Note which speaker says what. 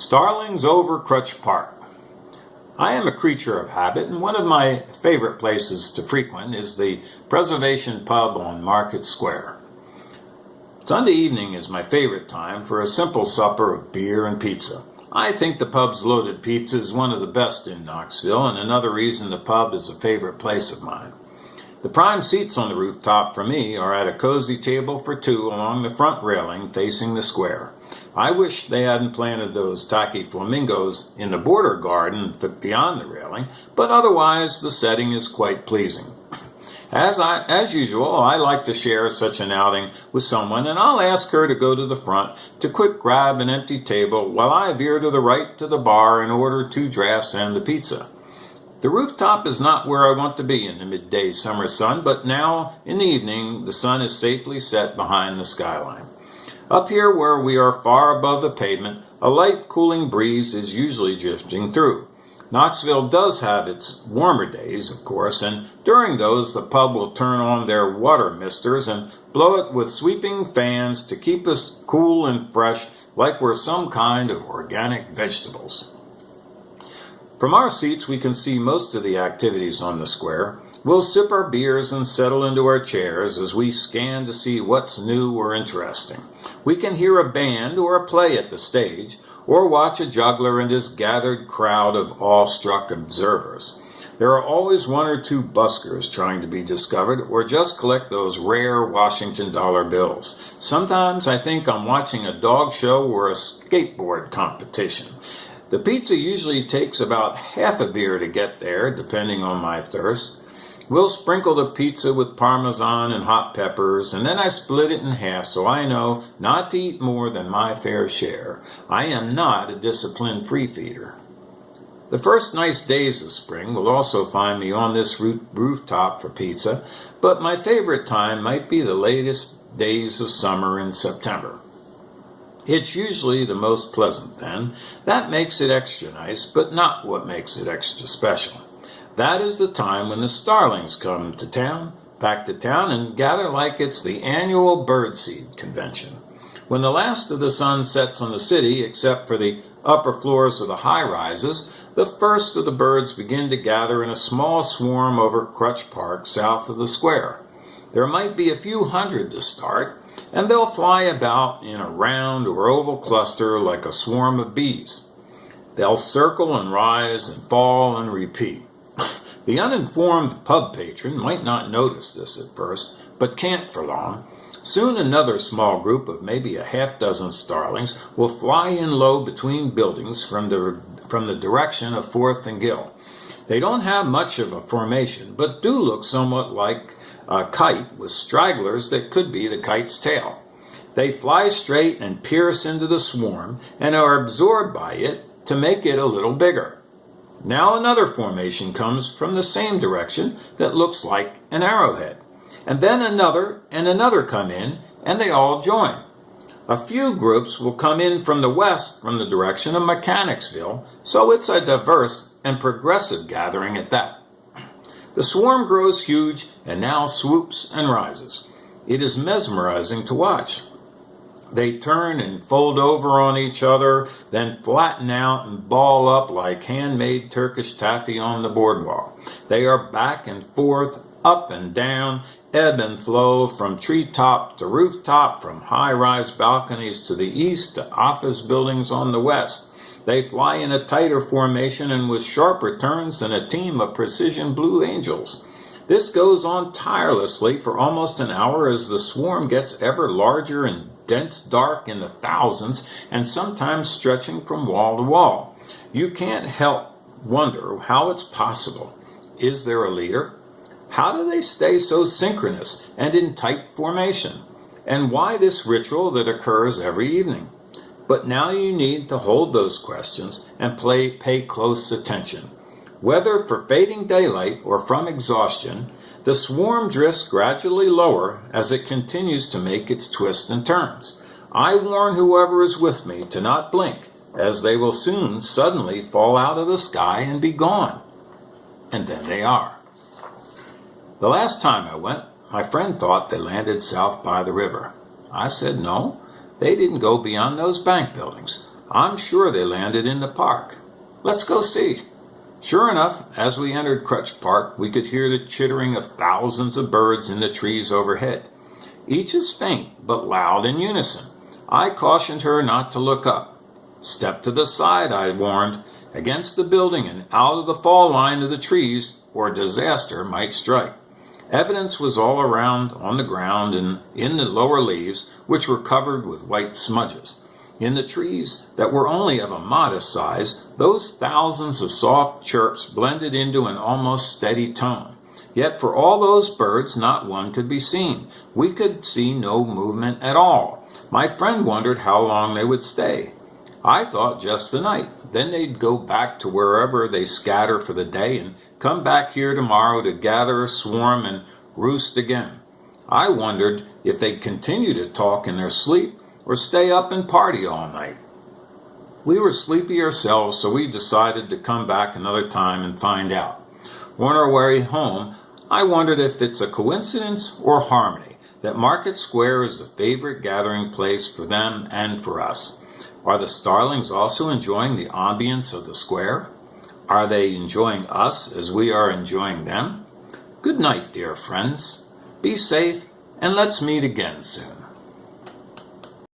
Speaker 1: Starlings Over Krutch Park. I am a creature of habit, and one of my favorite places to frequent is the Preservation Pub on Market Square. Sunday evening is my favorite time for a simple supper of beer and pizza. I think the pub's loaded pizza is one of the best in Knoxville, and another reason the pub is a favorite place of mine. The prime seats on the rooftop for me are at a cozy table for two along the front railing facing the square. I wish they hadn't planted those tacky flamingos in the border garden beyond the railing, but otherwise the setting is quite pleasing. As usual, I like to share such an outing with someone, and I'll ask her to go to the front to quick grab an empty table while I veer to the right to the bar and order 2 drafts and the pizza. The rooftop is not where I want to be in the midday summer sun, but now, in the evening, the sun is safely set behind the skyline. Up here where we are far above the pavement, a light cooling breeze is usually drifting through. Knoxville does have its warmer days, of course, and during those the pub will turn on their water misters and blow it with sweeping fans to keep us cool and fresh like we're some kind of organic vegetables. From our seats we can see most of the activities on the square. We'll sip our beers and settle into our chairs as we scan to see what's new or interesting. We can hear a band or a play at the stage, or watch a juggler and his gathered crowd of awestruck observers. There are always 1 or 2 buskers trying to be discovered, or just collect those rare Washington dollar bills. Sometimes I think I'm watching a dog show or a skateboard competition. The pizza usually takes about half a beer to get there, depending on my thirst. We'll sprinkle the pizza with Parmesan and hot peppers, and then I split it in half so I know not to eat more than my fair share. I am not a disciplined free feeder. The first nice days of spring will also find me on this rooftop for pizza, but my favorite time might be the latest days of summer in September. It's usually the most pleasant then. That makes it extra nice, but not what makes it extra special. That is the time when the starlings come back to town, and gather like it's the annual birdseed convention. When the last of the sun sets on the city, except for the upper floors of the high-rises, the first of the birds begin to gather in a small swarm over Krutch Park south of the square. There might be a few hundred to start, and they'll fly about in a round or oval cluster like a swarm of bees. They'll circle and rise and fall and repeat. The uninformed pub patron might not notice this at first, but can't for long. Soon another small group of maybe a half-dozen starlings will fly in low between buildings from the direction of 4th and Gill. They don't have much of a formation, but do look somewhat like a kite with stragglers that could be the kite's tail. They fly straight and pierce into the swarm and are absorbed by it to make it a little bigger. Now another formation comes from the same direction that looks like an arrowhead. And then another and another come in, and they all join. A few groups will come in from the west from the direction of Mechanicsville, so it's a diverse and progressive gathering at that. The swarm grows huge and now swoops and rises. It is mesmerizing to watch. They turn and fold over on each other, then flatten out and ball up like handmade Turkish taffy on the boardwalk. They are back and forth, up and down, ebb and flow from treetop to rooftop, from high-rise balconies to the east to office buildings on the west. They fly in a tighter formation and with sharper turns than a team of precision blue angels. This goes on tirelessly for almost an hour as the swarm gets ever larger and dense dark in the thousands, and sometimes stretching from wall to wall. You can't help wonder how it's possible. Is there a leader? How do they stay so synchronous and in tight formation? And why this ritual that occurs every evening? But now you need to hold those questions and pay close attention. Whether for fading daylight or from exhaustion, the swarm drifts gradually lower as it continues to make its twists and turns. I warn whoever is with me to not blink, as they will soon suddenly fall out of the sky and be gone. And then they are. The last time I went, my friend thought they landed south by the river. I said no, they didn't go beyond those bank buildings. I'm sure they landed in the park. Let's go see. Sure enough, as we entered Krutch Park, we could hear the chittering of thousands of birds in the trees overhead. Each is faint, but loud in unison. I cautioned her not to look up. Step to the side, I warned, against the building and out of the fall line of the trees, or disaster might strike. Evidence was all around on the ground and in the lower leaves, which were covered with white smudges. In the trees that were only of a modest size, those thousands of soft chirps blended into an almost steady tone. Yet for all those birds, not one could be seen. We could see no movement at all. My friend wondered how long they would stay. I thought just the night. Then they'd go back to wherever they scatter for the day and come back here tomorrow to gather a swarm and roost again. I wondered if they'd continue to talk in their sleep or stay up and party all night. We were sleepy ourselves, so we decided to come back another time and find out. On our way home, I wondered if it's a coincidence or harmony that Market Square is the favorite gathering place for them and for us. Are the starlings also enjoying the ambience of the square? Are they enjoying us as we are enjoying them? Good night, dear friends. Be safe, and let's meet again soon.